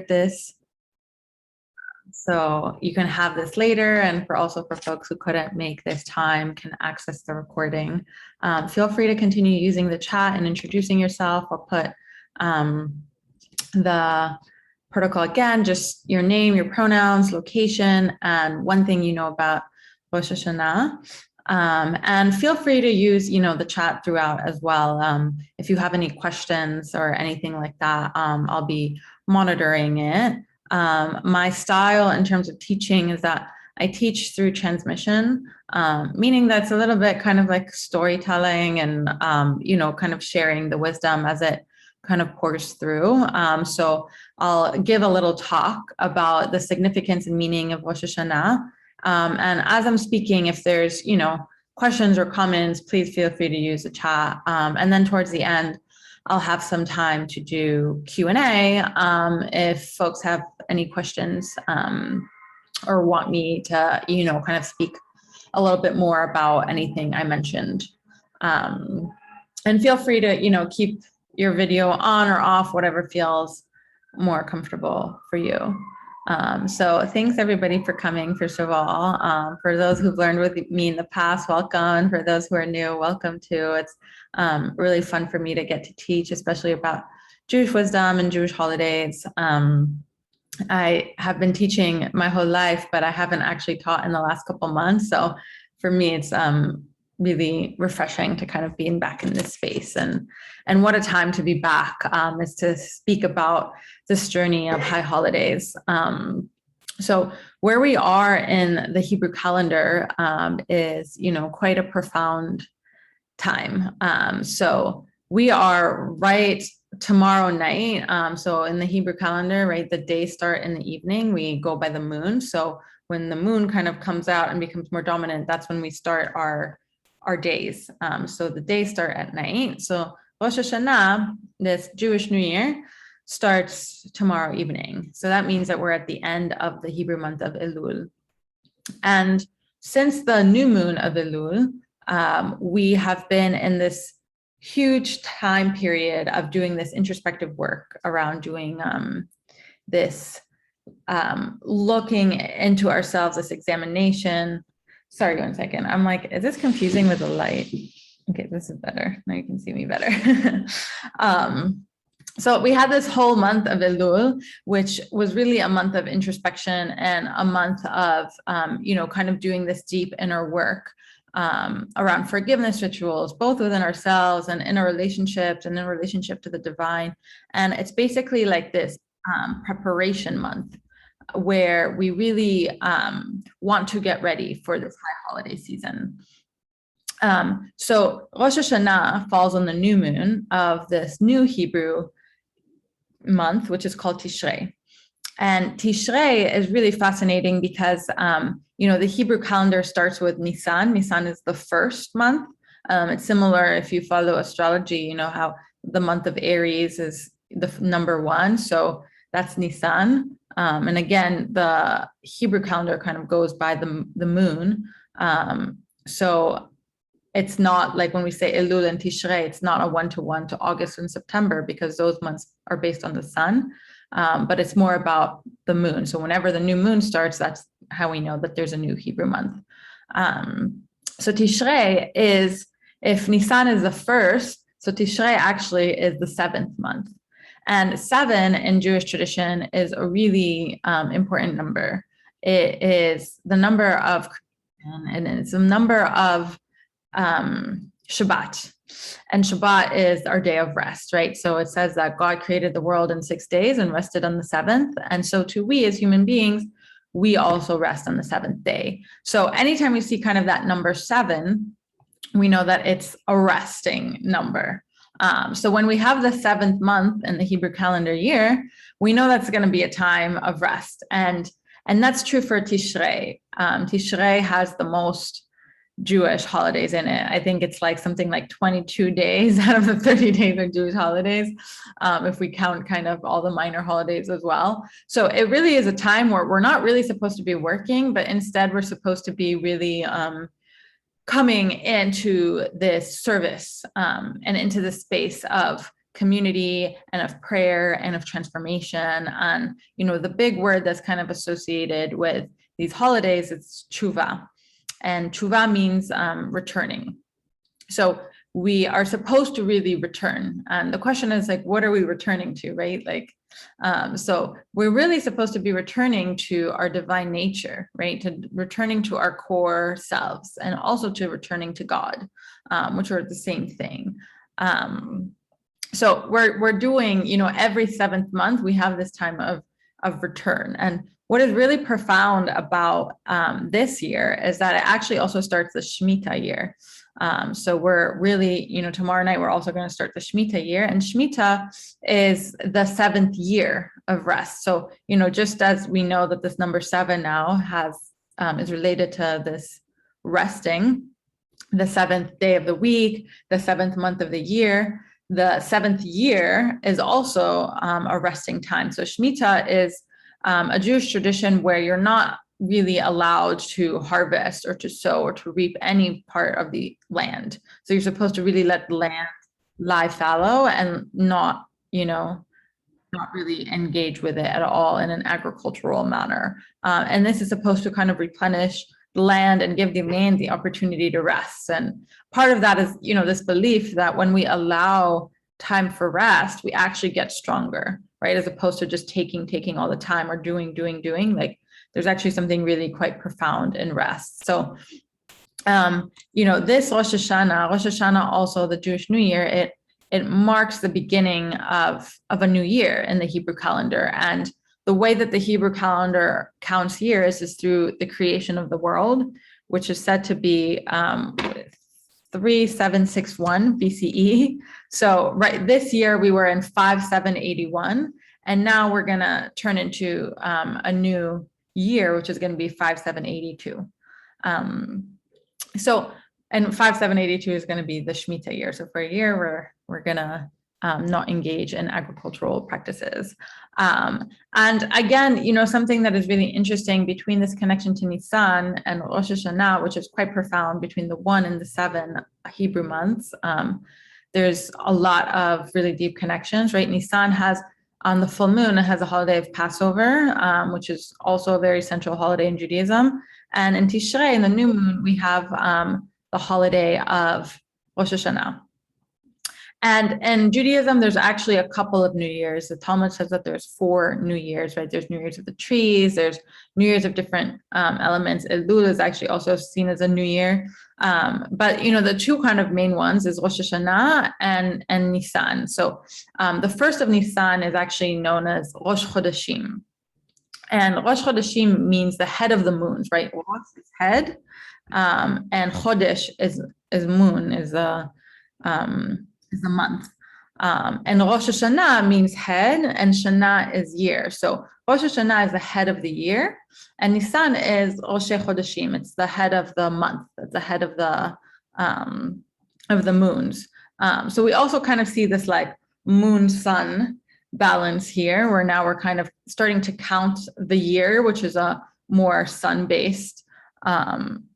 this so you can have this later, and for folks who couldn't make this time can access the recording. Feel free to continue using the chat and introducing yourself. I'll put the protocol again, just your name, your pronouns, location, and one thing you know about Rosh Hashanah. And feel free to use, the chat throughout as well. If you have any questions or anything like that, I'll be monitoring it. My style in terms of teaching is that I teach through transmission, meaning that's a little bit kind of like storytelling and, kind of sharing the wisdom as it kind of pours through. So I'll give a little talk about the significance and meaning of Rosh Hashanah. And as I'm speaking, if there's, questions or comments, please feel free to use the chat. And then towards the end, I'll have some time to do Q&A if folks have any questions or want me to, kind of speak a little bit more about anything I mentioned. And feel free to, keep your video on or off, whatever feels more comfortable for you. So thanks everybody for coming, first of all. For those who've learned with me in the past, welcome. And for those who are new, welcome too. It's really fun for me to get to teach, especially about Jewish wisdom and Jewish holidays. I have been teaching my whole life, but I haven't actually taught in the last couple months. So for me, it's really refreshing to kind of be back in this space, and what a time to be back is to speak about this journey of high holidays. So where we are in the Hebrew calendar is, quite a profound time. So we are right tomorrow night. So in the Hebrew calendar, right, the days start in the evening. We go by the moon. So when the moon kind of comes out and becomes more dominant, that's when we start our days. So the days start at night. So Rosh Hashanah, this Jewish New Year, starts tomorrow evening. So that means that we're at the end of the Hebrew month of Elul. And since the new moon of Elul, we have been in this huge time period of doing this introspective work around doing this looking into ourselves, this examination. Sorry, 1 second. I'm like, is this confusing with the light? Okay, this is better. Now you can see me better. So we had this whole month of Elul, which was really a month of introspection and a month of, kind of doing this deep inner work around forgiveness rituals, both within ourselves and in our relationships and in relationship to the divine. And it's basically like this preparation month where we really want to get ready for this high holiday season. So Rosh Hashanah falls on the new moon of this new Hebrew month, which is called Tishrei. And Tishrei is really fascinating because, the Hebrew calendar starts with Nisan. Nisan is the first month. It's similar if you follow astrology, how the month of Aries is the number 1. So that's Nisan. And again, the Hebrew calendar kind of goes by the moon. So it's not like when we say Elul and Tishrei, it's not a one-to-one to August and September because those months are based on the sun, but it's more about the moon. So whenever the new moon starts, that's how we know that there's a new Hebrew month. So Tishrei is, if Nisan is the first, so Tishrei actually is the 7th month. And 7 in Jewish tradition is a really important number. It is the number of, and it's the number of Shabbat. And Shabbat is our day of rest, right? So it says that God created the world in 6 days and rested on the 7th. And so too, we as human beings, we also rest on the 7th day. So anytime we see kind of that number 7, we know that it's a resting number. So when we have the 7th month in the Hebrew calendar year, we know that's going to be a time of rest. And that's true for Tishrei. Tishrei has the most Jewish holidays in it. I think it's like something like 22 days out of the 30 days are Jewish holidays, if we count kind of all the minor holidays as well. So it really is a time where we're not really supposed to be working, but instead we're supposed to be really coming into this service and into the space of community and of prayer and of transformation. And, the big word that's kind of associated with these holidays is tshuva. And tshuva means returning. So we are supposed to really return. And the question is like, what are we returning to, right? So we're really supposed to be returning to our divine nature, right? To returning to our core selves, and also to returning to God, which are the same thing. So we're doing, every 7th month, we have this time of return. And what is really profound about this year is that it actually also starts the Shemitah year. So we're really, tomorrow night, we're also going to start the Shemitah year, and Shemitah is the 7th year of rest. So, just as we know that this number 7 now is related to this resting, the 7th day of the week, the 7th month of the year, the 7th year is also a resting time. So Shemitah is a Jewish tradition where you're not really allowed to harvest or to sow or to reap any part of the land. So you're supposed to really let the land lie fallow and not really engage with it at all in an agricultural manner. And this is supposed to kind of replenish the land and give the land the opportunity to rest. And part of that is, this belief that when we allow time for rest, we actually get stronger, right? As opposed to just taking all the time or doing. Like, there's actually something really quite profound in rest. So, this Rosh Hashanah, also the Jewish New Year, it marks the beginning of a new year in the Hebrew calendar. And the way that the Hebrew calendar counts years is through the creation of the world, which is said to be 3761 BCE. So right this year we were in 5781, and now we're going to turn into a new year, which is going to be 5782. And 5782 is going to be the Shemitah year. So for a year, we're going to not engage in agricultural practices. And again, something that is really interesting between this connection to Nisan and Rosh Hashanah, which is quite profound, between the 1 and the 7 Hebrew months, there's a lot of really deep connections, right? Nisan has, on the full moon, it has a holiday of Passover, which is also a very central holiday in Judaism. And in Tishrei, in the new moon, we have the holiday of Rosh Hashanah. And in Judaism, there's actually a couple of New Years. The Talmud says that there's 4 New Years, right? There's New Years of the trees, there's New Years of different elements. Elul is actually also seen as a new year. But, the 2 kind of main ones is Rosh Hashanah and Nisan. So the first of Nisan is actually known as Rosh Chodeshim. And Rosh Chodeshim means the head of the moons, right? Rosh is head, and Chodesh is moon, is a month. And Rosh Hashanah means head, and Shana is year. So Rosh Hashanah is the head of the year, and Nisan is Rosh Chodeshim. It's the head of the month. It's the head of the moons. So we also kind of see this like moon-sun balance here, where now we're kind of starting to count the year, which is a more sun-based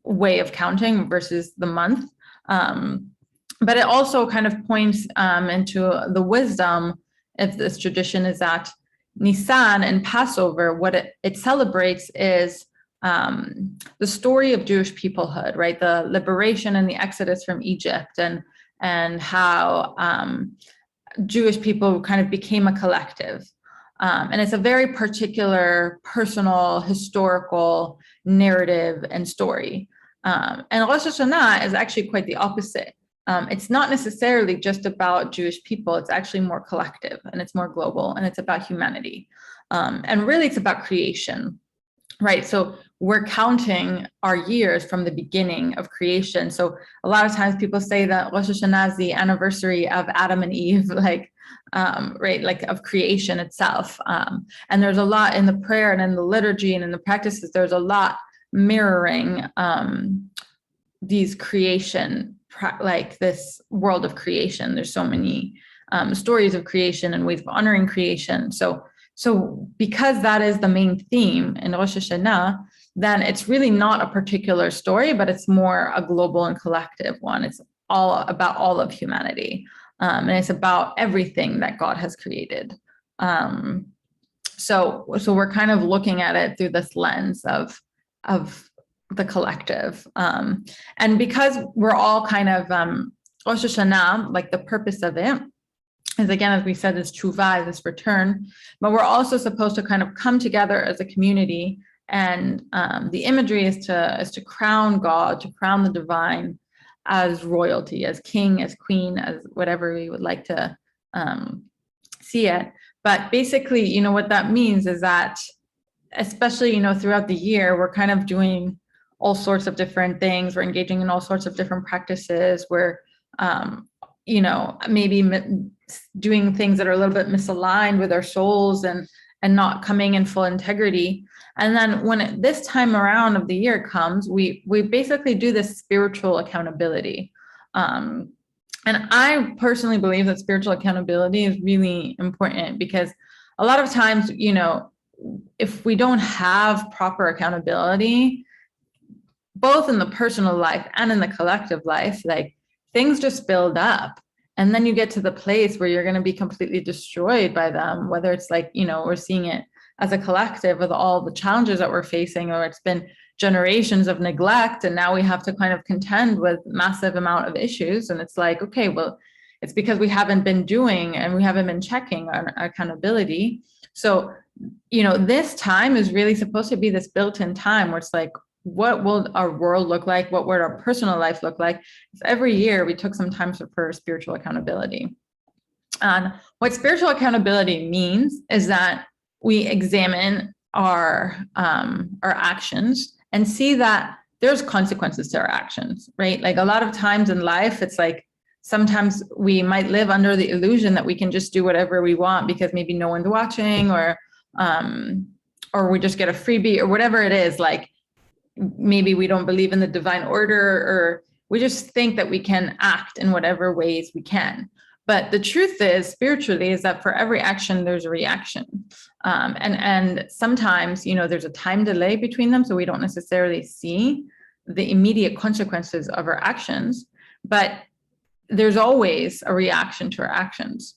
way of counting versus the month. But it also kind of points into the wisdom of this tradition, is that Nisan and Passover, what it celebrates is the story of Jewish peoplehood, right? The liberation and the exodus from Egypt, and how Jewish people kind of became a collective. And it's a very particular, personal, historical narrative and story. And Rosh Hashanah is actually quite the opposite. It's not necessarily just about Jewish people. It's actually more collective, and it's more global, and it's about humanity. And really, it's about creation, right? So we're counting our years from the beginning of creation. So a lot of times people say that Rosh Hashanah is the anniversary of Adam and Eve, right? Like of creation itself. And there's a lot in the prayer and in the liturgy and in the practices, there's a lot mirroring these creation, like this world of creation. There's so many stories of creation and ways of honoring creation. So because that is the main theme in Rosh Hashanah, then it's really not a particular story, but it's more a global and collective one. It's all about all of humanity. And it's about everything that God has created. So we're kind of looking at it through this lens of the collective. And because we're all kind of Rosh Hashanah, like the purpose of it is, again, as we said, is tshuva, this return, but we're also supposed to kind of come together as a community. And the imagery is to crown God, to crown the divine as royalty, as king, as queen, as whatever we would like to see it. But basically, what that means is that, especially, throughout the year, we're kind of doing all sorts of different things. We're engaging in all sorts of different practices. We're, maybe doing things that are a little bit misaligned with our souls and not coming in full integrity. And then when this time around of the year comes, we basically do this spiritual accountability. And I personally believe that spiritual accountability is really important, because a lot of times, if we don't have proper accountability, both in the personal life and in the collective life, like, things just build up. And then you get to the place where you're going to be completely destroyed by them, whether it's like, we're seeing it as a collective with all the challenges that we're facing, or it's been generations of neglect, and now we have to kind of contend with massive amount of issues. And it's like, okay, well, it's because we haven't been doing and we haven't been checking our accountability. So, this time is really supposed to be this built-in time where it's like, what will our world look like? What would our personal life look like if every year we took some time for spiritual accountability? And what spiritual accountability means is that we examine our actions and see that there's consequences to our actions, right? Like, a lot of times in life, it's like, sometimes we might live under the illusion that we can just do whatever we want because maybe no one's watching, or we just get a freebie or whatever it is. Like, maybe we don't believe in the divine order, or we just think that we can act in whatever ways we can. But the truth is, spiritually, is that for every action, there's a reaction. And sometimes, there's a time delay between them, so we don't necessarily see the immediate consequences of our actions, but there's always a reaction to our actions.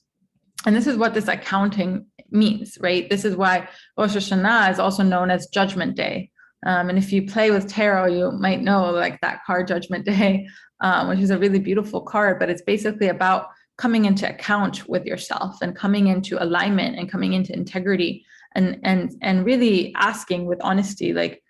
And this is what this accounting means, right? This is why Rosh Hashanah is also known as Judgment Day. And if you play with tarot, you might know, like, that card, Judgment Day, which is a really beautiful card, but it's basically about coming into account with yourself and coming into alignment and coming into integrity, and really asking with honesty, like,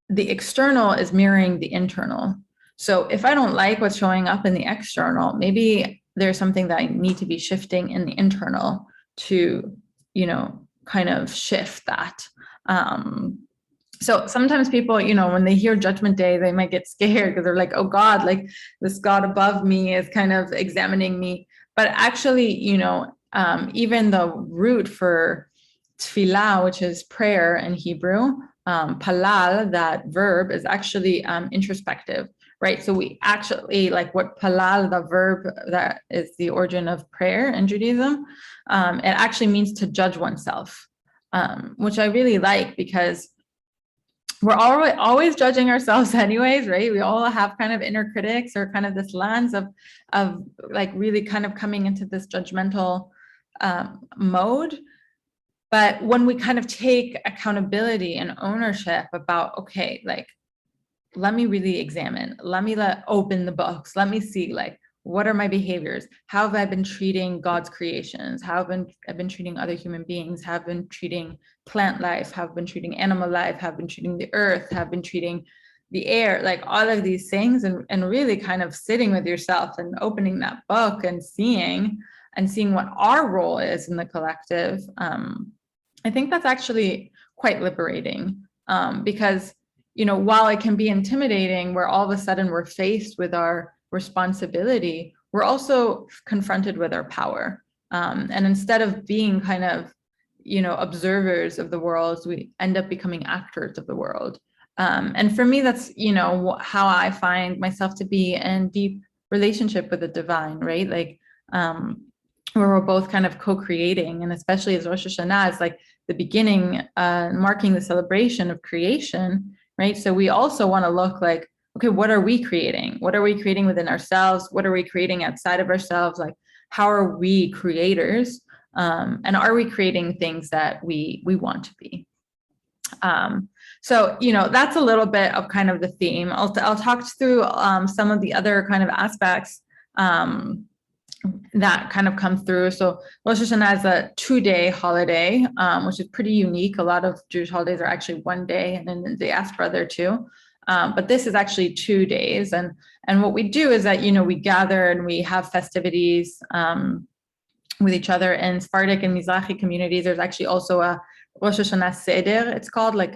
the external is mirroring the internal. So if I don't like what's showing up in the external, maybe there's something that I need to be shifting in the internal to, kind of shift that. So sometimes people, when they hear Judgment Day, they might get scared because they're like, oh God, like, this God above me is kind of examining me. But actually, even the root for tefillah, which is prayer in Hebrew, palal, that verb, is actually introspective, right? So we actually, like, what palal, the verb that is the origin of prayer in Judaism, it actually means to judge oneself, which I really like, because we're always judging ourselves anyways, right? We all have kind of inner critics, or kind of this lens of like really kind of coming into this judgmental mode. But when we kind of take accountability and ownership about, okay, like, let me really examine, let me open the books, let me see, like, what are my behaviors? How have I been treating God's creations? How have I been treating other human beings? How have I been treating plant life? How have I been treating animal life? How have I been treating the earth? How have I been treating the air? Like, all of these things, and really kind of sitting with yourself and opening that book and seeing what our role is in the collective. I think that's actually quite liberating, because, while it can be intimidating, where all of a sudden we're faced with our responsibility, we're also confronted with our power. And instead of being kind of, observers of the world, we end up becoming actors of the world. And for me, that's, how I find myself to be in deep relationship with the divine, right? Like, where we're both kind of co-creating, and especially as Rosh Hashanah is like the beginning, marking the celebration of creation, right? So we also want to look like, okay, what are we creating? What are we creating within ourselves? What are we creating outside of ourselves? Like, how are we creators? And are we creating things that we want to be? So, that's a little bit of kind of the theme. I'll talk through some of the other kind of aspects that kind of come through. So Rosh Hashanah is a 2-day holiday, which is pretty unique. A lot of Jewish holidays are actually 1 day, and in the diaspora there too. But this is actually 2 days. And what we do is that, we gather and we have festivities with each other. In Sephardic and Mizrahi communities, there's actually also a Rosh Hashanah Seder, it's called, like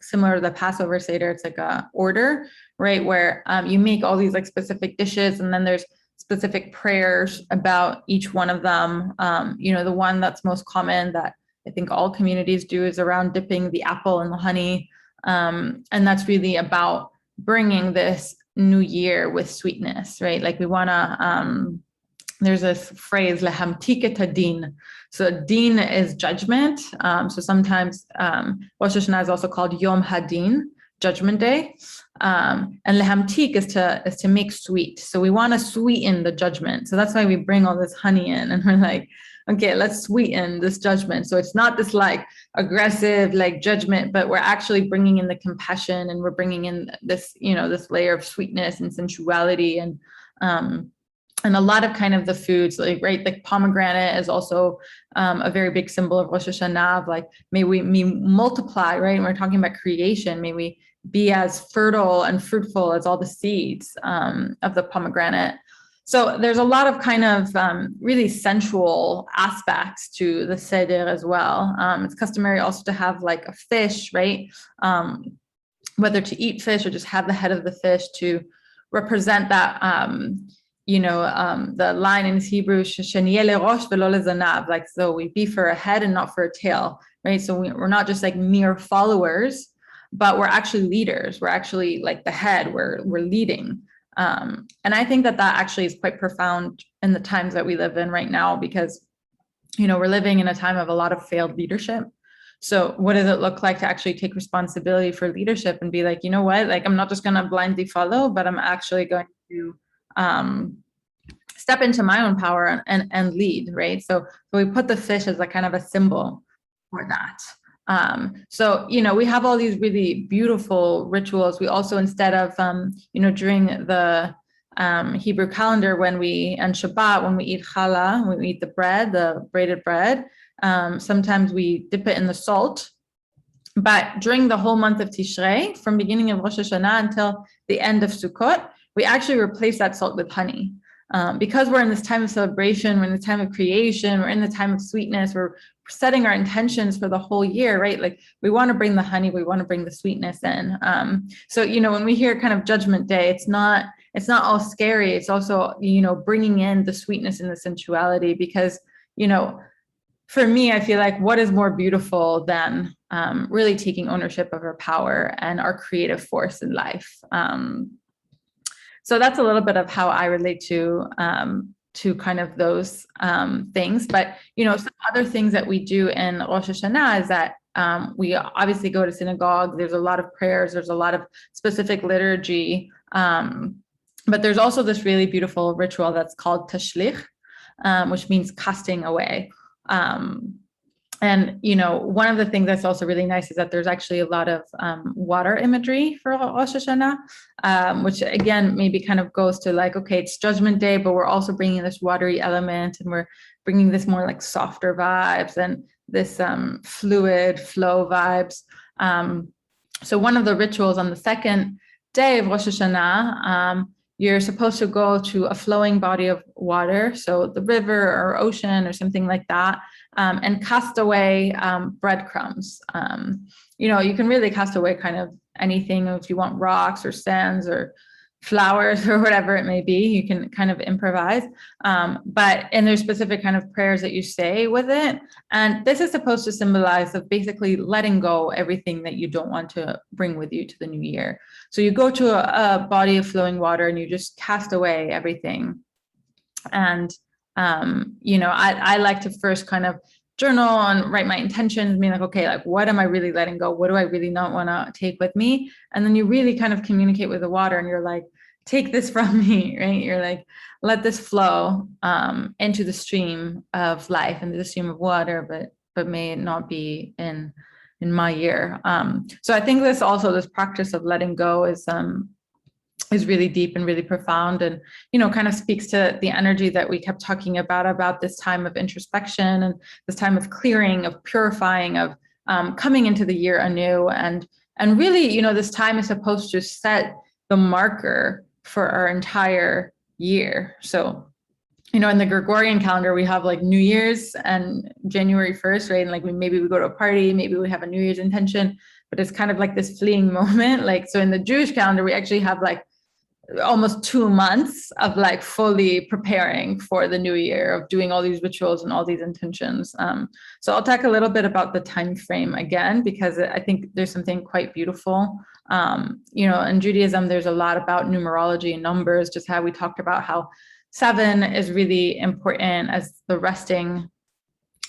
similar to the Passover Seder. It's like a order, right, where you make all these like specific dishes, and then there's specific prayers about each one of them. The one that's most common that I think all communities do is around dipping the apple in the honey. And that's really about bringing this new year with sweetness, right? Like we want to, there's this phrase, lehamtik et hadin. So din is judgment. So sometimes Rosh Hashanah is also called Yom Hadin, Judgment Day. And lehamtik is to make sweet. So we want to sweeten the judgment. So that's why we bring all this honey in, and we're like, okay, let's sweeten this judgment. So it's not this like aggressive like judgment, but we're actually bringing in the compassion, and we're bringing in this, this layer of sweetness and sensuality, and a lot of kind of the foods, like, right, like pomegranate is also a very big symbol of Rosh Hashanah, of like, may we multiply, right? And we're talking about creation. May we be as fertile and fruitful as all the seeds of the pomegranate. So there's a lot of kind of really sensual aspects to the Seder as well. It's customary also to have like a fish, right? Whether to eat fish or just have the head of the fish to represent that, the line in Hebrew, "Sheniyeh lerosh velo lezanav," like, so we be for a head and not for a tail, right? So we're not just like mere followers, but we're actually leaders. We're actually like the head. We're leading. And I think that actually is quite profound in the times that we live in right now, because, we're living in a time of a lot of failed leadership. So what does it look like to actually take responsibility for leadership and be like, you know what, like, I'm not just going to blindly follow, but I'm actually going to step into my own power and lead, right? So we put the fish as a kind of a symbol for that. So, we have all these really beautiful rituals. We also, instead of, during the Hebrew calendar, and Shabbat, when we eat challah, when we eat the bread, the braided bread, sometimes we dip it in the salt. But during the whole month of Tishrei, from beginning of Rosh Hashanah until the end of Sukkot, we actually replace that salt with honey. Because we're in this time of celebration, we're in the time of creation, we're in the time of sweetness, we're setting our intentions for the whole year, right? Like, we want to bring the honey, we want to bring the sweetness in. So, when we hear kind of Judgment Day, it's not all scary. It's also, bringing in the sweetness and the sensuality, because, for me, I feel like what is more beautiful than really taking ownership of our power and our creative force in life. So that's a little bit of how I relate to kind of those things. But, some other things that we do in Rosh Hashanah is that we obviously go to synagogue. There's a lot of prayers. There's a lot of specific liturgy. But there's also this really beautiful ritual that's called tashlich, which means casting away. And, one of the things that's also really nice is that there's actually a lot of water imagery for Rosh Hashanah, which again, maybe kind of goes to like, okay, it's Judgment Day, but we're also bringing this watery element, and we're bringing this more like softer vibes and this fluid flow vibes. So one of the rituals on the second day of Rosh Hashanah, you're supposed to go to a flowing body of water, so the river or ocean or something like that, and cast away breadcrumbs. You can really cast away kind of anything. If you want rocks or sands or flowers or whatever it may be, you can kind of improvise. And there's specific kind of prayers that you say with it. And this is supposed to symbolize of basically letting go everything that you don't want to bring with you to the new year. So you go to a body of flowing water and you just cast away everything. And, I like to first kind of journal and write my intentions, being like, okay, like what am I really letting go? What do I really not want to take with me? And then you really kind of communicate with the water and you're like, take this from me, right? You're like, let this flow into the stream of life, into the stream of water, but may it not be in my year. So I think this practice of letting go is really deep and really profound, and kind of speaks to the energy that we kept talking about this time of introspection and this time of clearing, of purifying, of coming into the year anew. And really, this time is supposed to set the marker for our entire year. So in the Gregorian calendar, we have like New Year's and January 1st, right? And like maybe we go to a party, maybe we have a New Year's intention, but it's kind of like this fleeting moment. Like, so in the Jewish calendar, we actually have like almost 2 months of like fully preparing for the new year, of doing all these rituals and all these intentions. So I'll talk a little bit about the time frame again, because I think there's something quite beautiful. In Judaism, there's a lot about numerology and numbers, just how we talked about how 7 is really important as the resting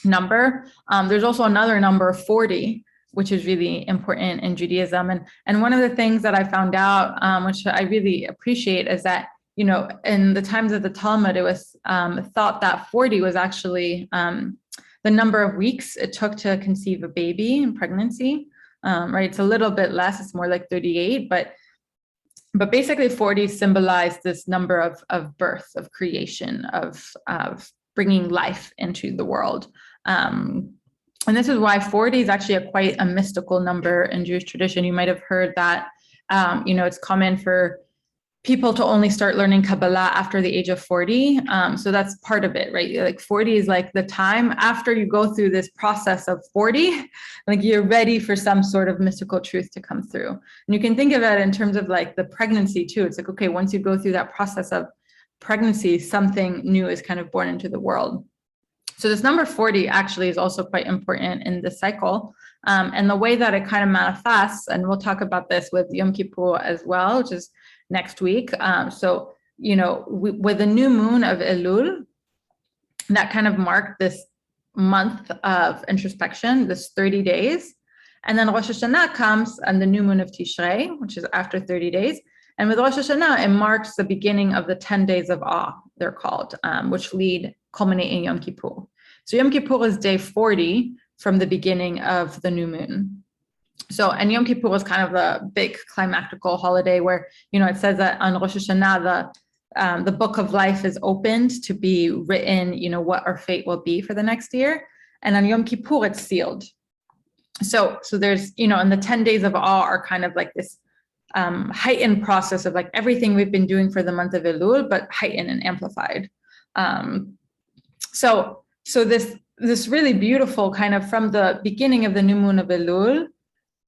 number. There's also another number, 40, which is really important in Judaism. And one of the things that I found out, which I really appreciate, is that, in the times of the Talmud, it was thought that 40 was actually the number of weeks it took to conceive a baby in pregnancy, right? It's a little bit less, it's more like 38, but basically 40 symbolized this number of birth, of creation, of bringing life into the world. And this is why 40 is actually quite a mystical number in Jewish tradition. You might have heard that, it's common for people to only start learning Kabbalah after the age of 40. So that's part of it, right? Like 40 is like the time after you go through this process of 40, like you're ready for some sort of mystical truth to come through. And you can think of it in terms of like the pregnancy too. It's like, okay, once you go through that process of pregnancy, something new is kind of born into the world. So this number 40 actually is also quite important in this cycle. And the way that it kind of manifests, and we'll talk about this with Yom Kippur as well, which is next week. With the new moon of Elul, that kind of marked this month of introspection, this 30 days. And then Rosh Hashanah comes and the new moon of Tishrei, which is after 30 days. And with Rosh Hashanah, it marks the beginning of the 10 days of awe, they're called, which culminate in Yom Kippur. So Yom Kippur is day 40 from the beginning of the new moon. So, and Yom Kippur is kind of the big climactical holiday where, it says that on Rosh Hashanah, the book of life is opened to be written, what our fate will be for the next year. And on Yom Kippur, it's sealed. So there's, and the 10 days of awe are kind of like this heightened process of like everything we've been doing for the month of Elul, but heightened and amplified. So this really beautiful kind of from the beginning of the new moon of Elul,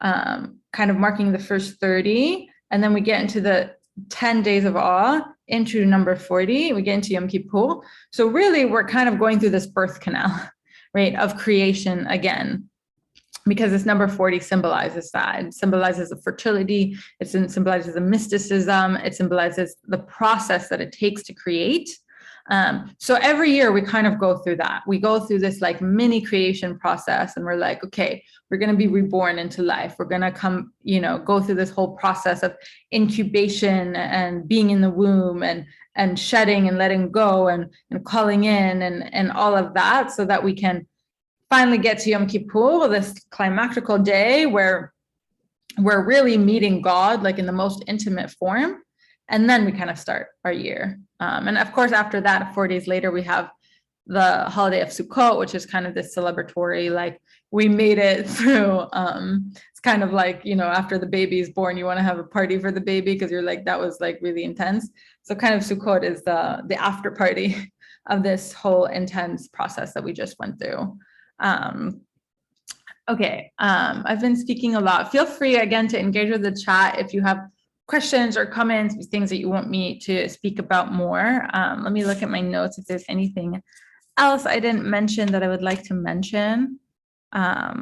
kind of marking the first 30, and then we get into the 10 days of awe, into number 40, we get into Yom Kippur. So really we're kind of going through this birth canal, right, of creation again, because this number 40 symbolizes that. It symbolizes the fertility, it symbolizes the mysticism, it symbolizes the process that it takes to create. So every year we kind of go through that. We go through this like mini creation process, and we're like, okay, we're going to be reborn into life. We're going to come, go through this whole process of incubation and being in the womb and shedding and letting go and calling in and all of that, so that we can finally get to Yom Kippur, this climactical day where we're really meeting God, like in the most intimate form. And then we kind of start our year. And of course, after that, 4 days later, we have the holiday of Sukkot, which is kind of this celebratory, like we made it through. It's kind of like, after the baby is born, you want to have a party for the baby because you're like, that was like really intense. So kind of Sukkot is the after party of this whole intense process that we just went through. Okay, I've been speaking a lot. Feel free again to engage with the chat if you have questions or comments, things that you want me to speak about more. Let me look at my notes if there's anything else I didn't mention that I would like to mention. Well,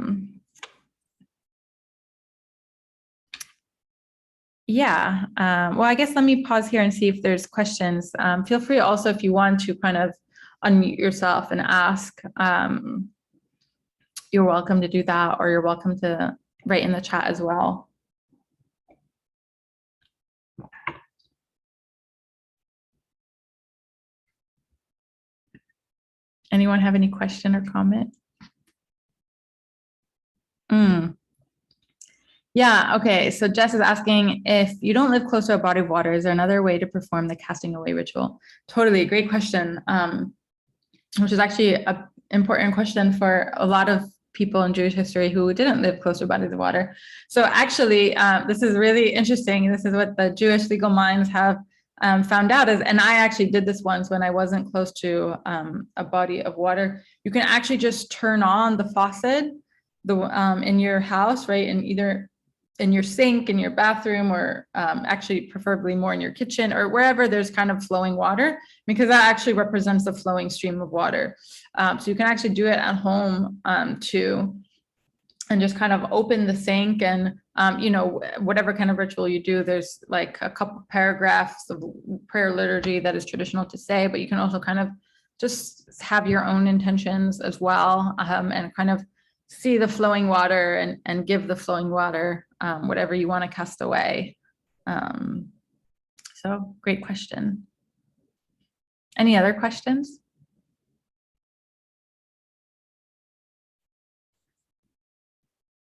I guess let me pause here and see if there's questions. Feel free also if you want to kind of unmute yourself and ask. you're welcome to do that, or you're welcome to write in the chat as well. Anyone have any question or comment? Yeah, okay. So Jess is asking, if you don't live close to a body of water, is there another way to perform the casting away ritual? Totally, great question. Which is actually an important question for a lot of people in Jewish history who didn't live close to bodies of water. So actually, this is really interesting. This is what the Jewish legal minds have found out is, and I actually did this once when I wasn't close to a body of water. You can actually just turn on the faucet in your house, right? And either in your sink, in your bathroom, or actually preferably more in your kitchen or wherever there's kind of flowing water, because that actually represents the flowing stream of water. So you can actually do it at home too, and just kind of open the sink and, whatever kind of ritual you do, there's like a couple paragraphs of prayer liturgy that is traditional to say, but you can also kind of just have your own intentions as well, and kind of see the flowing water and give the flowing water whatever you want to cast away. So great question. Any other questions?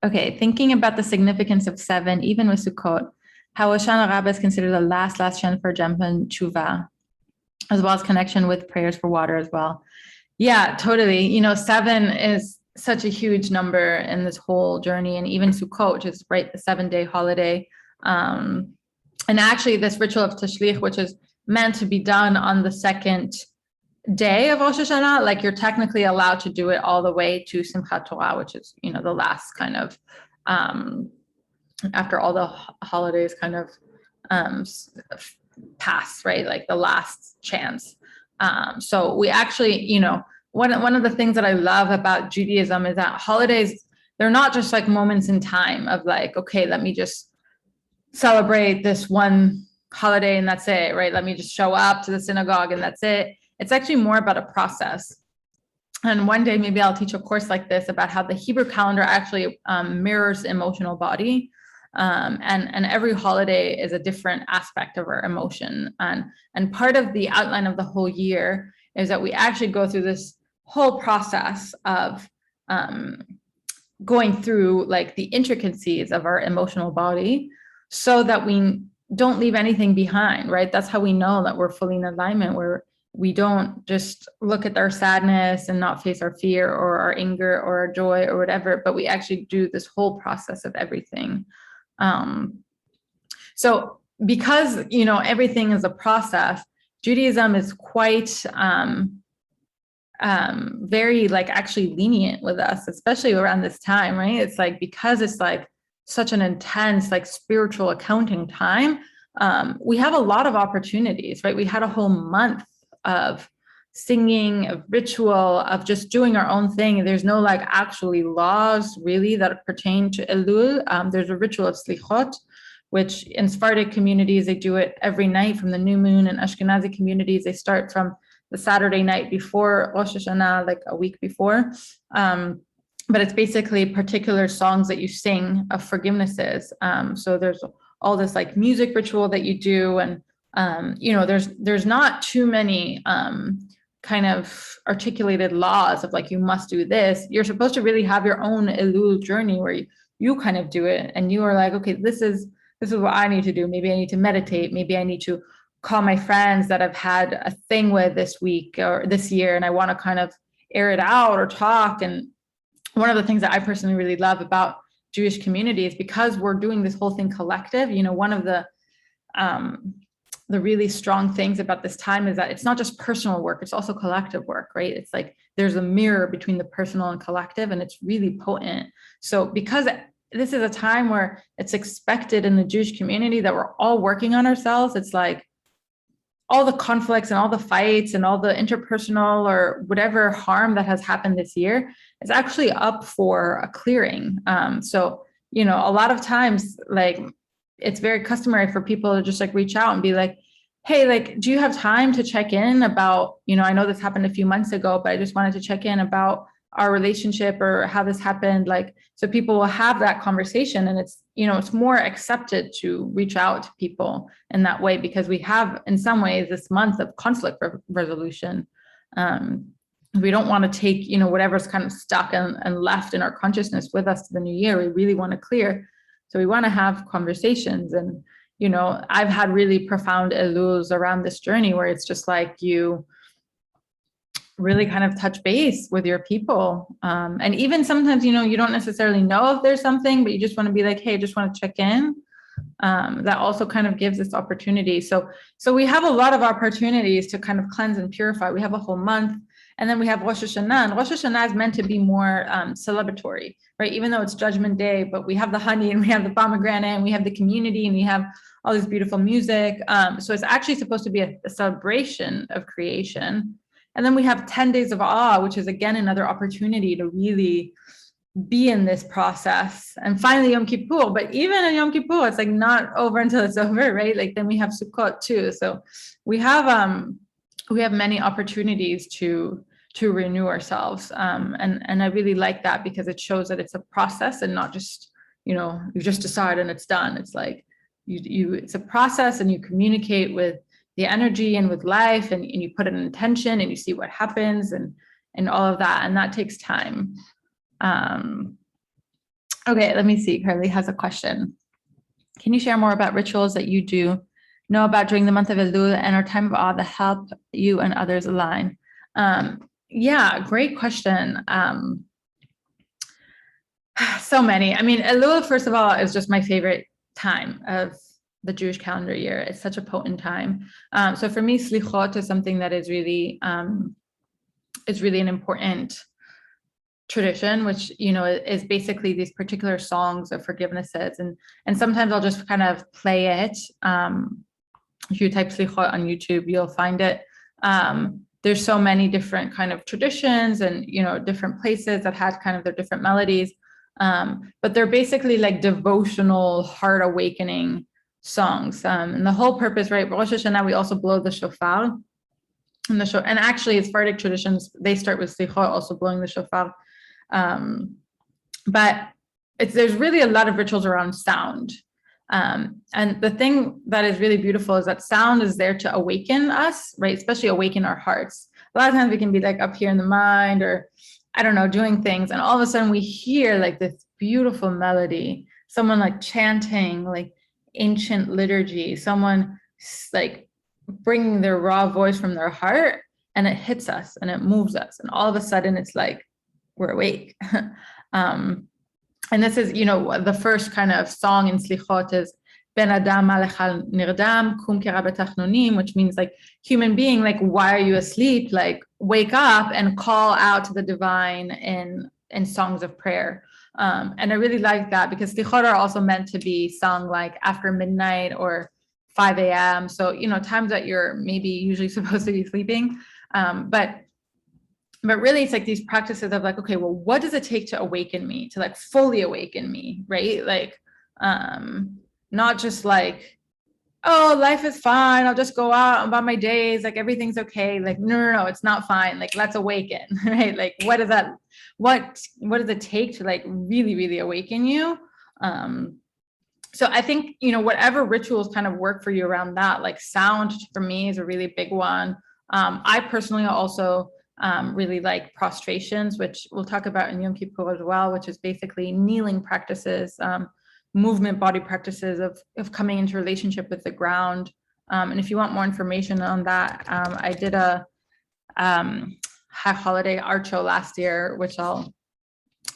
Okay, thinking about the significance of 7, even with Sukkot, how Hoshana Rabbah is considered the last Shen for Jempa and Tshuva, as well as connection with prayers for water as well. Yeah, totally. 7 is such a huge number in this whole journey, and even Sukkot, which is right the 7-day holiday. And actually this ritual of Tashlich, which is meant to be done on the second day of Rosh Hashanah, like you're technically allowed to do it all the way to Simchat Torah, which is, the last kind of, after all the holidays kind of pass, right? Like the last chance. So we actually, one of the things that I love about Judaism is that holidays, they're not just like moments in time of like, okay, let me just celebrate this one holiday and that's it, right? Let me just show up to the synagogue and that's it. It's actually more about a process. And one day maybe I'll teach a course like this about how the Hebrew calendar actually mirrors the emotional body. And every holiday is a different aspect of our emotion. And part of the outline of the whole year is that we actually go through this whole process of going through like the intricacies of our emotional body so that we don't leave anything behind, right? That's how we know that we're fully in alignment, where we don't just look at our sadness and not face our fear or our anger or our joy or whatever, but we actually do this whole process of everything. So because, everything is a process, Judaism is quite very like actually lenient with us, especially around this time, right? It's like, because it's like such an intense, like spiritual accounting time, we have a lot of opportunities, right? We had a whole month of singing, of ritual, of just doing our own thing. There's no like actually laws really that pertain to Elul. There's a ritual of Slichot, which in Sephardic communities, they do it every night from the new moon. In Ashkenazi communities, they start from the Saturday night before Rosh Hashanah, like a week before. But it's basically particular songs that you sing of forgivenesses. So there's all this like music ritual that you do, and there's not too many kind of articulated laws of like, you must do this. You're supposed to really have your own Elul journey where you kind of do it, and you are like, okay, this is what I need to do. Maybe I need to meditate. Maybe I need to call my friends that I've had a thing with this week or this year, and I want to kind of air it out or talk. And one of the things that I personally really love about Jewish community is because we're doing this whole thing collective. One of the really strong things about this time is that it's not just personal work, it's also collective work, right? It's like there's a mirror between the personal and collective, and it's really potent. So because this is a time where it's expected in the Jewish community that we're all working on ourselves, it's like all the conflicts and all the fights and all the interpersonal or whatever harm that has happened this year is actually up for a clearing. So, a lot of times, like, it's very customary for people to just like reach out and be like, hey, like, do you have time to check in about, I know this happened a few months ago, but I just wanted to check in about our relationship or how this happened, like, so people will have that conversation, and it's, it's more accepted to reach out to people in that way, because we have in some ways this month of conflict resolution. We don't want to take, whatever's kind of stuck and left in our consciousness with us to the new year. We really want to clear. So we want to have conversations. And, I've had really profound Elul's around this journey where it's just like you really kind of touch base with your people. And even sometimes, you don't necessarily know if there's something, but you just want to be like, hey, just want to check in. That also kind of gives this opportunity. So we have a lot of opportunities to kind of cleanse and purify. We have a whole month. And then we have Rosh Hashanah. And Rosh Hashanah is meant to be more celebratory, right? Even though it's Judgment Day, but we have the honey and we have the pomegranate and we have the community and we have all this beautiful music. So it's actually supposed to be a celebration of creation. And then we have 10 days of awe, which is, again, another opportunity to really be in this process. And finally, Yom Kippur. But even in Yom Kippur, it's like not over until it's over, right? Like then we have Sukkot too. So we have many opportunities to renew ourselves. And I really like that, because it shows that it's a process and not just, you just decide and it's done. It's like it's a process, and you communicate with the energy and with life, and you put an intention and you see what happens and all of that. And that takes time. Okay, let me see. Carly has a question. Can you share more about rituals that you know about during the month of Elul and our time of awe that help you and others align? Yeah, great question. So many. I mean, Elul, first of all, is just my favorite time of the Jewish calendar year. It's such a potent time. So for me, Slichot is something that is really an important tradition, which, is basically these particular songs of forgivenesses. And sometimes I'll just kind of play it. If you type Slichot on YouTube, you'll find it. There's so many different kind of traditions and, different places that had kind of their different melodies. But they're basically like devotional, heart awakening songs. And the whole purpose, right? Rosh Hashanah, we also blow the shofar. And actually, it's Sephardic traditions. They start with Slichot, also blowing the shofar. But there's really a lot of rituals around sound. And the thing that is really beautiful is that sound is there to awaken us, right? Especially awaken our hearts. A lot of times we can be like up here in the mind, or I don't know, doing things. And all of a sudden we hear like this beautiful melody, someone like chanting like ancient liturgy, someone like bringing their raw voice from their heart, and it hits us and it moves us. And all of a sudden it's like, we're awake. And this is, the first kind of song in Slichot is Ben Adam Alechal Nirdam Kum Kera Betachnonim, which means like human being, like, why are you asleep? Like, wake up and call out to the divine in songs of prayer. And I really like that, because Slichot are also meant to be sung like after midnight or 5 a.m. So, times that you're maybe usually supposed to be sleeping. But really, it's like these practices of like, okay, well, what does it take to awaken me, to like fully awaken me, right? Like, not just like, oh, life is fine, I'll just go out about my days, like everything's okay. Like, no, it's not fine. Like, let's awaken, right? Like, what does it take to like really, really awaken you? So I think, whatever rituals kind of work for you around that, like sound for me is a really big one. I personally also really like prostrations, which we'll talk about in Yom Kippur as well, which is basically kneeling practices, movement, body practices of coming into relationship with the ground. And if you want more information on that, I did a high holiday art show last year, which I'll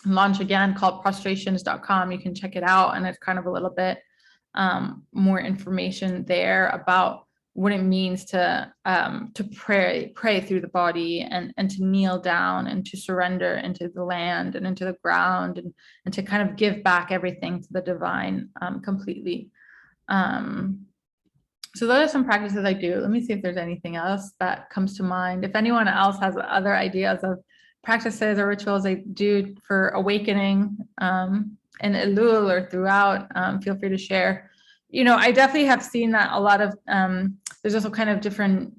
launch again, called prostrations.com. You can check it out. And it's kind of a little bit more information there about what it means to pray through the body and to kneel down and to surrender into the land and into the ground and to kind of give back everything to the divine completely. So those are some practices I do. Let me see if there's anything else that comes to mind. If anyone else has other ideas of practices or rituals they do for awakening in Elul or throughout, feel free to share. I definitely have seen that a lot of, there's also kind of different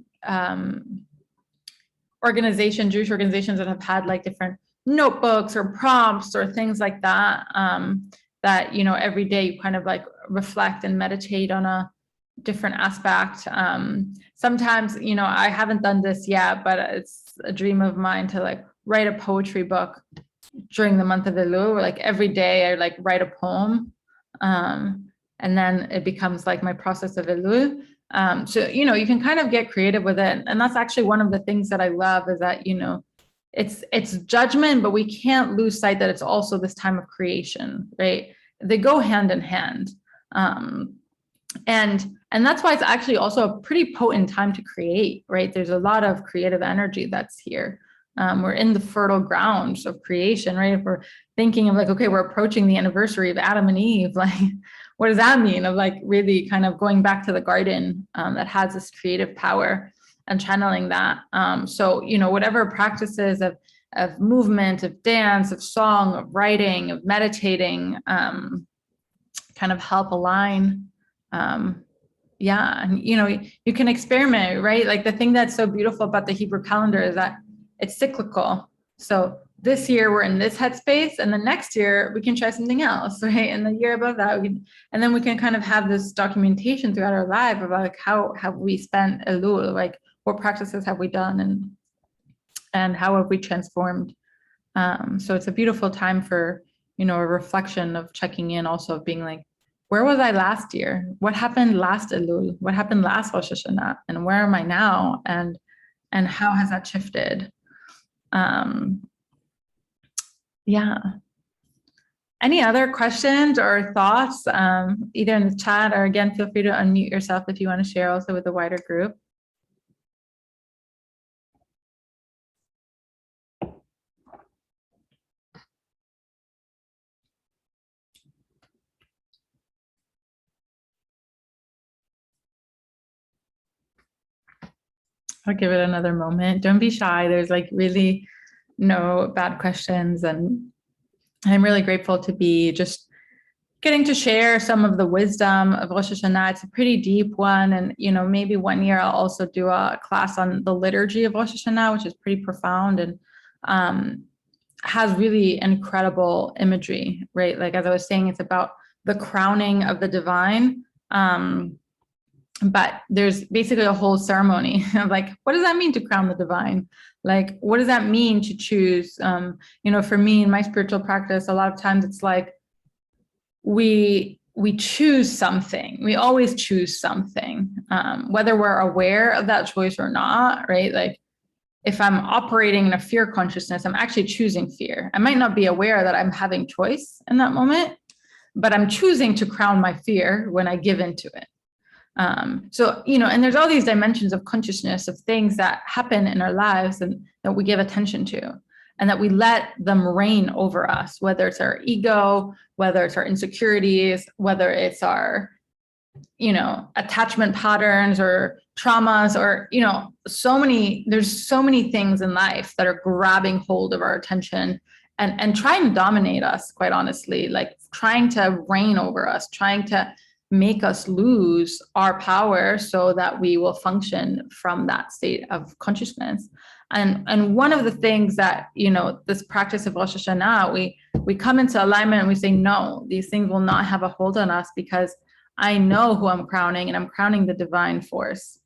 Jewish organizations that have had like different notebooks or prompts or things like that, that, you know, every day you kind of like reflect and meditate on a different aspect. Sometimes, you know, I haven't done this yet, but it's a dream of mine to like write a poetry book during the month of Elul. Like every day I like write a poem, and then it becomes like my process of Elul. So, you know, you can kind of get creative with it. And that's actually one of the things that I love, is that, you know, it's judgment, but we can't lose sight that it's also this time of creation, right? They go hand in hand. And that's why it's actually also a pretty potent time to create, right? There's a lot of creative energy that's here. We're in the fertile grounds of creation, right? If we're thinking of like, okay, we're approaching the anniversary of Adam and Eve, like, what does that mean? Of like really kind of going back to the garden, that has this creative power, and channeling that. So, you know, whatever practices of movement, of dance, of song, of writing, of meditating, kind of help align. Yeah, and you know, you can experiment, right? Like the thing that's so beautiful about the Hebrew calendar is that it's cyclical. So this year we're in this headspace, and the next year we can try something else, right? And the year above that, and then we can kind of have this documentation throughout our life about like how have we spent Elul, like what practices have we done, and how have we transformed. So it's a beautiful time for, you know, a reflection of checking in, also of being like, where was I last year? What happened last Elul? What happened last Rosh Hashanah? And where am I now? And how has that shifted? Yeah. Any other questions or thoughts, either in the chat, or again, feel free to unmute yourself if you want to share also with the wider group. I'll give it another moment. Don't be shy. There's like really no bad questions. And I'm really grateful to be just getting to share some of the wisdom of Rosh Hashanah. It's a pretty deep one. And, you know, maybe one year I'll also do a class on the liturgy of Rosh Hashanah, which is pretty profound and has really incredible imagery, right? Like, as I was saying, it's about the crowning of the divine. But there's basically a whole ceremony of like, what does that mean to crown the divine? Like, what does that mean to choose? You know, for me in my spiritual practice, a lot of times it's like we choose something. We always choose something, whether we're aware of that choice or not, right? Like, if I'm operating in a fear consciousness, I'm actually choosing fear. I might not be aware that I'm having choice in that moment, but I'm choosing to crown my fear when I give into it. So, you know, and there's all these dimensions of consciousness, of things that happen in our lives and that we give attention to, and that we let them reign over us, whether it's our ego, whether it's our insecurities, whether it's our, you know, attachment patterns or traumas, or, you know, there's so many things in life that are grabbing hold of our attention and trying to dominate us, quite honestly, like trying to reign over us, trying to make us lose our power so that we will function from that state of consciousness. And one of the things that, you know, this practice of Rosh Hashanah, we come into alignment and we say, no, these things will not have a hold on us, because I know who I'm crowning, and I'm crowning the divine force.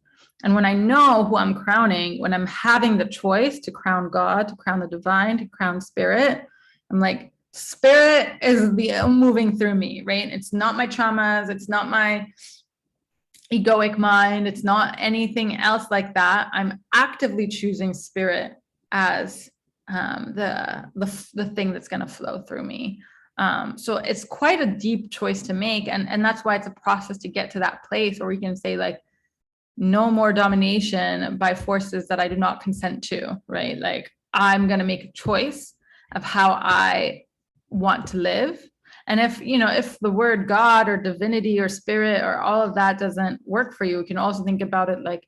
And when I know who I'm crowning, when I'm having the choice to crown God, to crown the divine, to crown spirit, I'm like, spirit is moving through me, right? It's not my traumas. It's not my egoic mind. It's not anything else like that. I'm actively choosing spirit as the thing that's going to flow through me. So it's quite a deep choice to make. And that's why it's a process to get to that place where we can say, like, no more domination by forces that I do not consent to, right? Like, I'm going to make a choice of how I want to live. And if, you know, if the word God or divinity or spirit or all of that doesn't work for you, you can also think about it like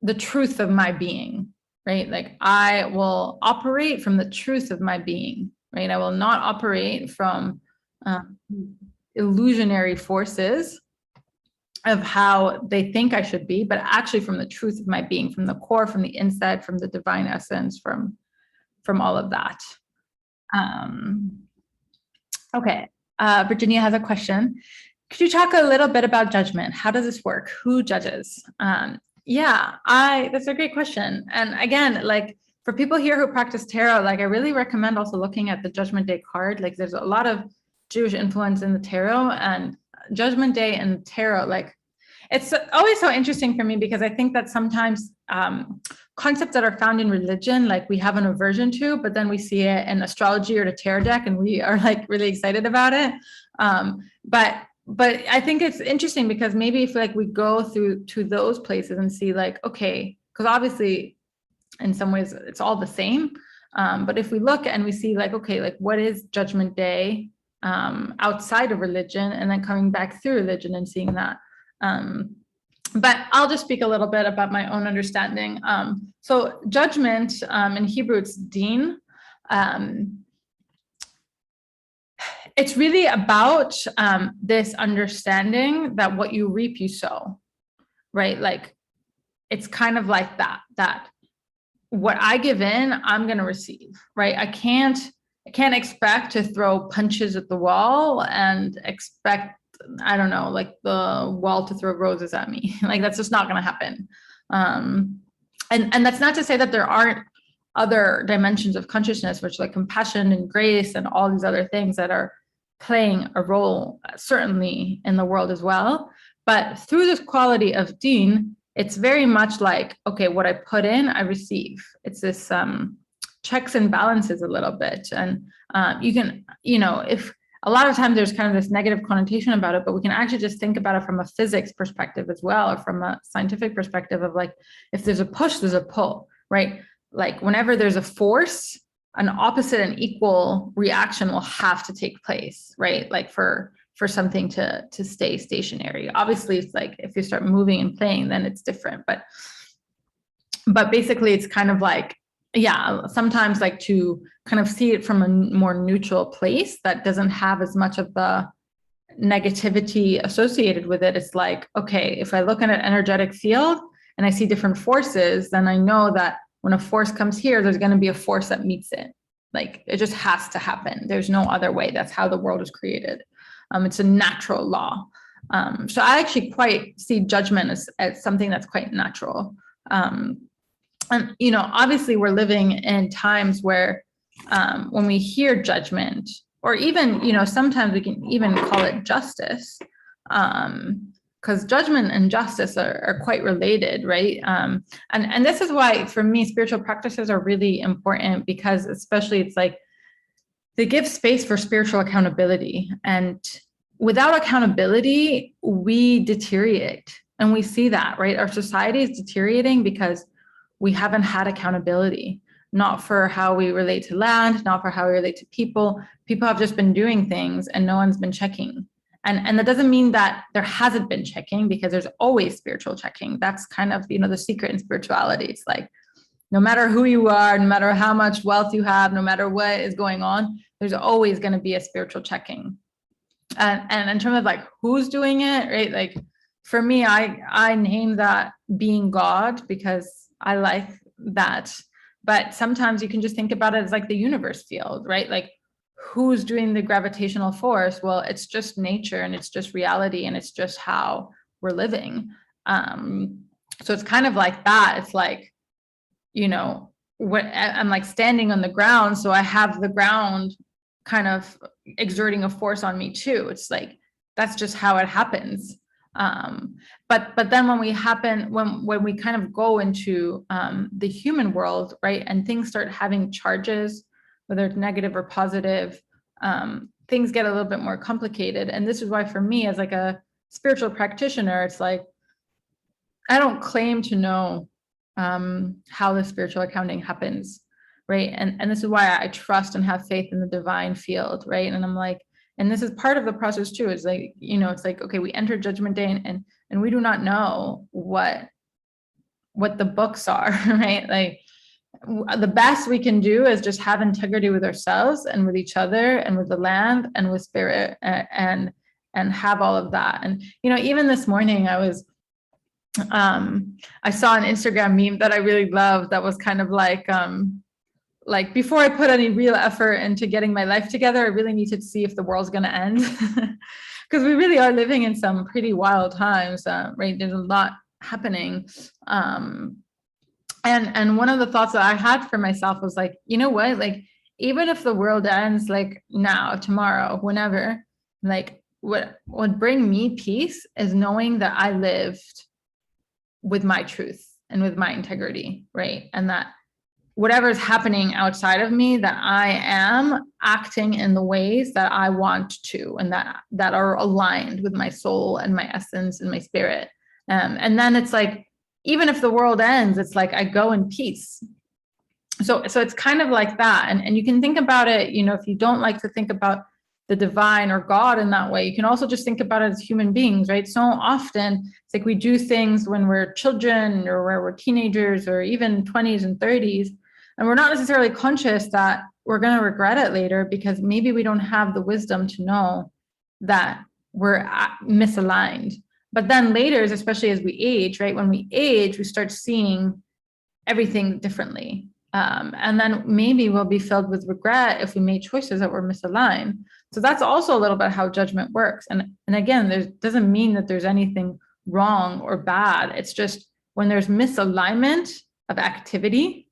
the truth of my being, right? Like, I will operate from the truth of my being, right? I will not operate from illusionary forces of how they think I should be, but actually from the truth of my being, from the core, from the inside, from the divine essence, from from all of that. Okay, Virginia has a question. Could you talk a little bit about judgment? How does this work? Who judges? Yeah, that's a great question. And again, like for people here who practice tarot, like I really recommend also looking at the Judgment Day card. Like there's a lot of Jewish influence in the tarot, and Judgment Day and tarot, like it's always so interesting for me because I think that sometimes concepts that are found in religion, like we have an aversion to, but then we see it in astrology or the tarot deck and we are like really excited about it. But I think it's interesting because maybe if like we go through to those places and see like, okay, because obviously in some ways it's all the same. But if we look and we see like, okay, like what is Judgment Day outside of religion, and then coming back through religion and seeing that. But I'll just speak a little bit about my own understanding. So judgment in Hebrew, it's din. It's really about this understanding that what you reap, you sow, right? Like it's kind of like that what I give in, I'm going to receive, right? I can't expect to throw punches at the wall and expect, I don't know, like the wall to throw roses at me. Like that's just not going to happen. And that's not to say that there aren't other dimensions of consciousness, which like compassion and grace and all these other things that are playing a role certainly in the world as well. But through this quality of din, it's very much like, okay, what I put in, I receive. It's this checks and balances a little bit. And you can, if a lot of times there's kind of this negative connotation about it, but we can actually just think about it from a physics perspective as well, or from a scientific perspective of like, if there's a push, there's a pull, right? Like whenever there's a force, an opposite and equal reaction will have to take place, right? Like for something to stay stationary. Obviously, it's like if you start moving and playing, then it's different. But basically, it's kind of like, yeah, sometimes like to kind of see it from a more neutral place that doesn't have as much of the negativity associated with it. It's like, okay, if I look at an energetic field and I see different forces, then I know that when a force comes here, there's going to be a force that meets it. Like it just has to happen. There's no other way. That's how the world is created. It's a natural law. So I actually quite see judgment as something that's quite natural. And, obviously we're living in times where when we hear judgment, or even, sometimes we can even call it justice, because judgment and justice are quite related, right? And this is why, for me, spiritual practices are really important, because especially it's like, they give space for spiritual accountability. And without accountability, we deteriorate. And we see that, right? Our society is deteriorating because we haven't had accountability, not for how we relate to land, not for how we relate to people. People have just been doing things and no one's been checking. And that doesn't mean that there hasn't been checking, because there's always spiritual checking. That's kind of, the secret in spirituality. It's like, no matter who you are, no matter how much wealth you have, no matter what is going on, there's always going to be a spiritual checking. And in terms of like who's doing it, right? Like for me, I name that being God, because I like that. But sometimes you can just think about it as like the universe field, right? Like who's doing the gravitational force? Well, it's just nature, and it's just reality, and it's just how we're living. So it's kind of like that. It's like, when I'm like standing on the ground, so I have the ground kind of exerting a force on me too. It's like, that's just how it happens. But then when we kind of go into the human world, right, and things start having charges, whether it's negative or positive, things get a little bit more complicated. And this is why, for me, as like a spiritual practitioner, it's like, I don't claim to know how the spiritual accounting happens, right? And this is why I trust and have faith in the divine field, right? And I'm like, and this is part of the process too, is like, it's like, okay, we enter Judgment Day and we do not know what the books are, right? Like the best we can do is just have integrity with ourselves and with each other and with the land and with spirit, and have all of that. And, even this morning I saw an Instagram meme that I really loved, that was kind of like, like before I put any real effort into getting my life together, I really need to see if the world's going to end. Because we really are living in some pretty wild times, right? There's a lot happening. And one of the thoughts that I had for myself was like, you know what, like, even if the world ends like now, tomorrow, whenever, like what would bring me peace is knowing that I lived with my truth and with my integrity, right? And that whatever's happening outside of me, that I am acting in the ways that I want to, and that are aligned with my soul and my essence and my spirit. And then it's like, even if the world ends, it's like I go in peace. So it's kind of like that. And you can think about it, you know, if you don't like to think about the divine or God in that way, you can also just think about it as human beings, right? So often it's like we do things when we're children or where we're teenagers or even 20s and 30s, and we're not necessarily conscious that we're going to regret it later because maybe we don't have the wisdom to know that we're misaligned. But then later, especially as we age, right? When we age, we start seeing everything differently. And then maybe we'll be filled with regret if we made choices that were misaligned. So that's also a little bit how judgment works. And again, there doesn't mean that there's anything wrong or bad. It's just when there's misalignment of activity,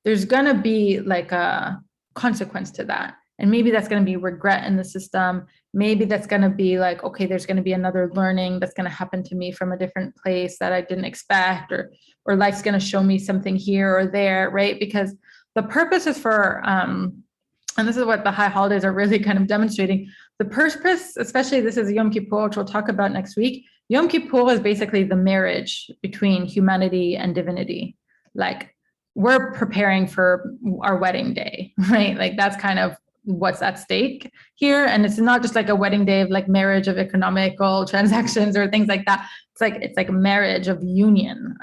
there's going to be like a consequence to that. And maybe that's going to be regret in the system. Maybe that's going to be like, okay, there's going to be another learning that's going to happen to me from a different place that I didn't expect, or life's going to show me something here or there, right? Because the purpose is for, and this is what the high holidays are really kind of demonstrating. The purpose, especially this is Yom Kippur, which we'll talk about next week. Yom Kippur is basically the marriage between humanity and divinity. Like, we're preparing for our wedding day, right? Like that's kind of what's at stake here. And it's not just like a wedding day of like marriage of economical transactions or things like that. It's like a marriage of union.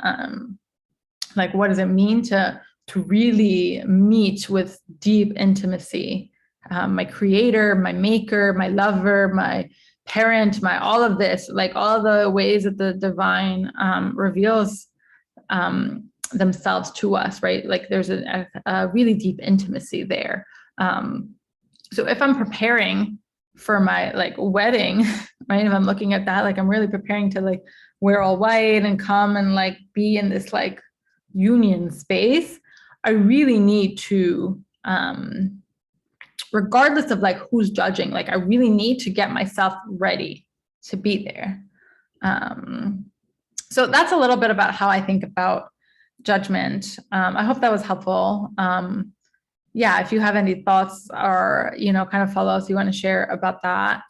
Like, what does it mean to really meet with deep intimacy? My creator, my maker, my lover, my parent, my all of this, like all the ways that the divine reveals themselves to us, right? Like there's a really deep intimacy there. So if I'm preparing for my like wedding, right? If I'm looking at that, like I'm really preparing to like wear all white and come and like be in this like union space, I really need to, regardless of like who's judging, like I really need to get myself ready to be there. So that's a little bit about how I think about judgment. I hope that was helpful. Yeah, if you have any thoughts or, you know, kind of follow-ups you want to share about that,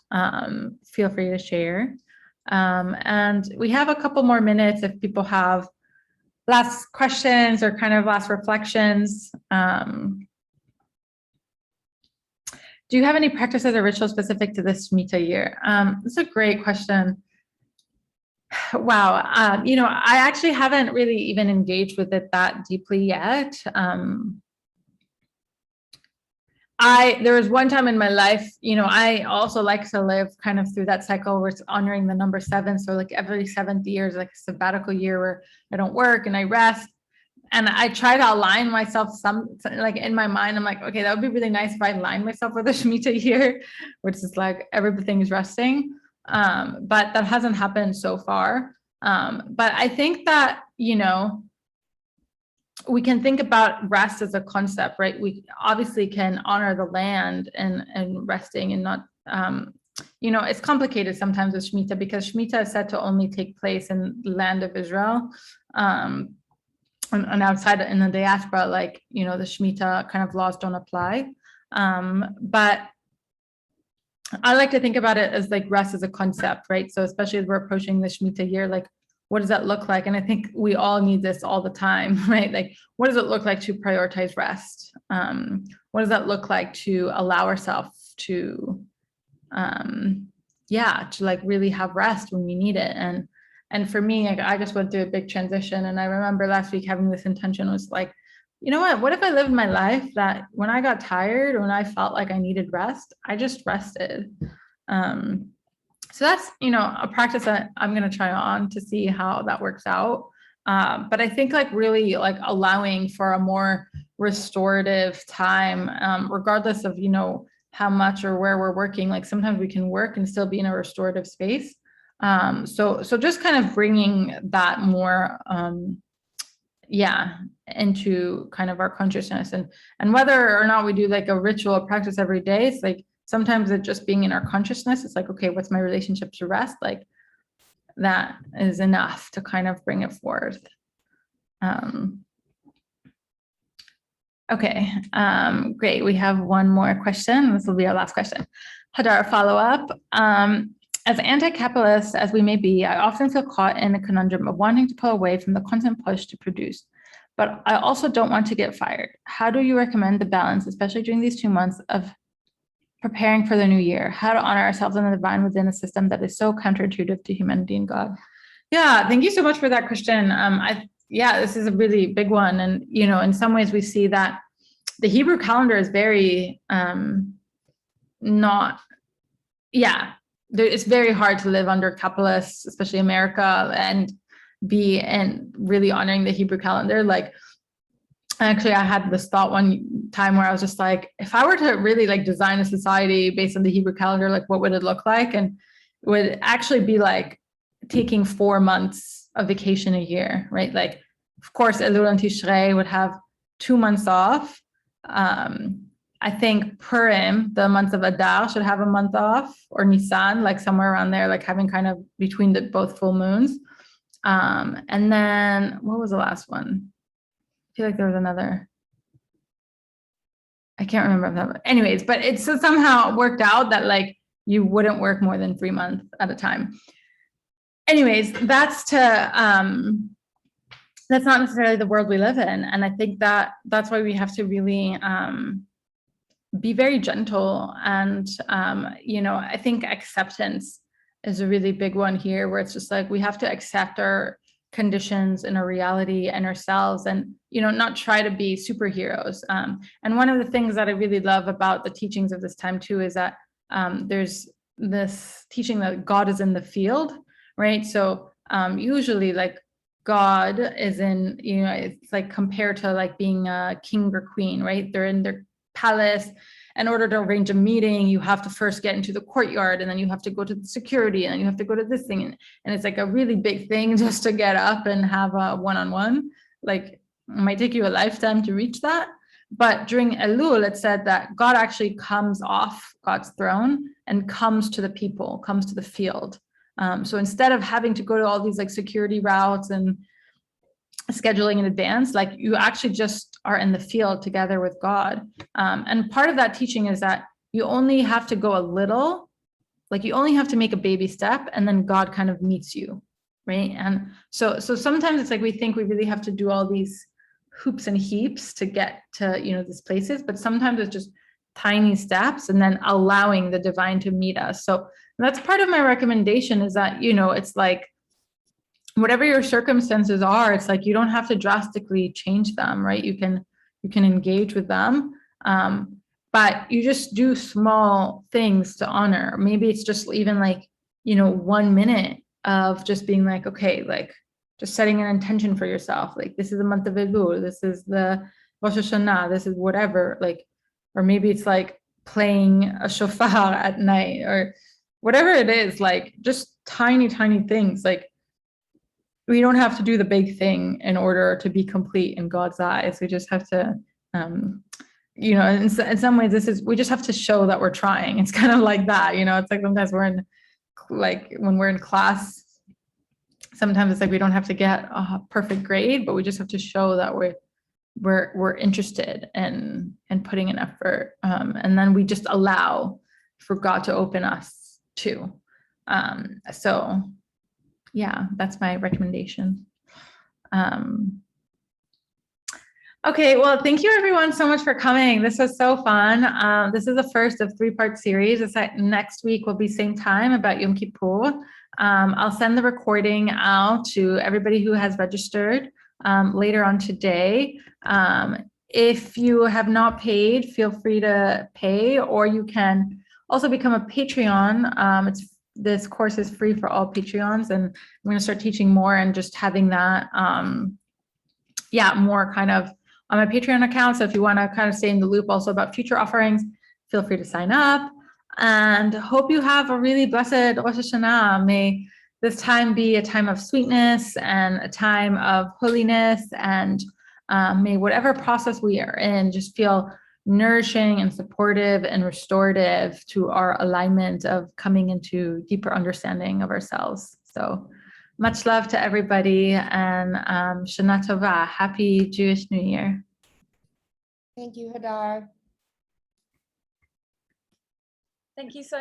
feel free to share. And we have a couple more minutes if people have last questions or kind of last reflections. Do you have any practices or rituals specific to this Shemitah year? That's a great question. Wow. You know, I actually haven't really even engaged with it that deeply yet. There was one time in my life, you know, I also like to live kind of through that cycle where it's honoring the number 7. So like every 7th year is like a sabbatical year where I don't work and I rest. And I try to align myself like in my mind, I'm like, okay, that would be really nice if I align myself with a Shemitah year, which is like everything is resting. But that hasn't happened so far. But I think that, you know, we can think about rest as a concept, right? We obviously can honor the land and resting and not, you know, it's complicated sometimes with Shemitah because Shemitah is said to only take place in the land of Israel. And outside in the diaspora, like, you know, the Shemitah kind of laws don't apply. But I like to think about it as like rest as a concept, right? So especially as we're approaching the Shemitah year, like, what does that look like? And I think we all need this all the time, right? Like, what does it look like to prioritize rest? What does that look like to allow ourselves to, to like really have rest when we need it? And for me, I just went through a big transition. And I remember last week having this intention was like, you know what if I lived my life that when I got tired or when I felt like I needed rest, I just rested. So that's, you know, a practice that I'm going to try on to see how that works out. But I think like really like allowing for a more restorative time, regardless of, how much or where we're working. Like sometimes we can work and still be in a restorative space. So just kind of bringing that more, into kind of our consciousness, and whether or not we do like a ritual practice every day, it's like sometimes it just being in our consciousness. It's like, okay, what's my relationship to rest? Like that is enough to kind of bring it forth. Okay, great. We have one more question. This will be our last question. Hadar, follow-up. As anti-capitalist as we may be, I often feel caught in the conundrum of wanting to pull away from the constant push to produce, but I also don't want to get fired. How do you recommend the balance, especially during these 2 months of preparing for the new year? How to honor ourselves and the divine within a system that is so counterintuitive to humanity and God? Yeah, thank you so much for that question. This is a really big one. And, in some ways we see that the Hebrew calendar is very it's very hard to live under capitalists, especially America, and really honoring the Hebrew calendar. Like, actually, I had this thought one time where I was just like, if I were to really like design a society based on the Hebrew calendar, like what would it look like? And it would actually be like taking 4 months of vacation a year, right? Like, of course, Elul and Tishrei would have 2 months off. I think Purim, the month of Adar, should have a month off, or Nisan, like somewhere around there, like having kind of between both full moons. And then what was the last one? I feel like there was another. I can't remember that. Anyways, but it's somehow worked out that like you wouldn't work more than 3 months at a time. Anyways, that's not necessarily the world we live in. And I think that's why we have to really be very gentle. And, I think acceptance is a really big one here, where it's just like, we have to accept our conditions and our reality and ourselves, and, not try to be superheroes. And one of the things that I really love about the teachings of this time too, is that there's this teaching that God is in the field, right? So usually like God is in, it's like compared to like being a king or queen, right? They're in their palace. In order to arrange a meeting, you have to first get into the courtyard, and then you have to go to the security, and then you have to go to this thing. And it's like a really big thing just to get up and have a one-on-one. Like, it might take you a lifetime to reach that. But during Elul, it said that God actually comes off God's throne and comes to the people, comes to the field. So instead of having to go to all these like security routes and scheduling in advance, like you actually just are in the field together with God. And part of that teaching is that you only have to go a little, like you only have to make a baby step, and then God kind of meets you, right? And so sometimes it's like we think we really have to do all these hoops and heaps to get to, these places, but sometimes it's just tiny steps and then allowing the divine to meet us. So that's part of my recommendation, is that, it's like, whatever your circumstances are, it's like you don't have to drastically change them, right? You can engage with them, but you just do small things to honor. Maybe it's just even like 1 minute of just being like, okay, like just setting an intention for yourself, like this is the month of Elul, this is the Rosh Hashanah, this is whatever, like, or maybe it's like playing a shofar at night, or whatever it is, like just tiny things. Like, we don't have to do the big thing in order to be complete in God's eyes. We just have to, in some ways, we just have to show that we're trying. It's kind of like that, it's like sometimes when we're in class, sometimes it's like we don't have to get a perfect grade, but we just have to show that we're interested in putting an effort. And then we just allow for God to open us too. So yeah, that's my recommendation. Okay, well, thank you everyone so much for coming. This was so fun. This is the first of 3-part series. Next week will be same time about Yom Kippur. I'll send the recording out to everybody who has registered later on today. If you have not paid, feel free to pay, or you can also become a Patreon. This course is free for all Patreons, and I'm going to start teaching more and just having that, more kind of on my Patreon account. So if you want to kind of stay in the loop also about future offerings, feel free to sign up. And hope you have a really blessed Rosh Hashanah. May this time be a time of sweetness and a time of holiness, and may whatever process we are in just feel nourishing and supportive and restorative to our alignment of coming into deeper understanding of ourselves. So much love to everybody, and Shana Tova, happy Jewish New Year. Thank you, Hadar. Thank you so much.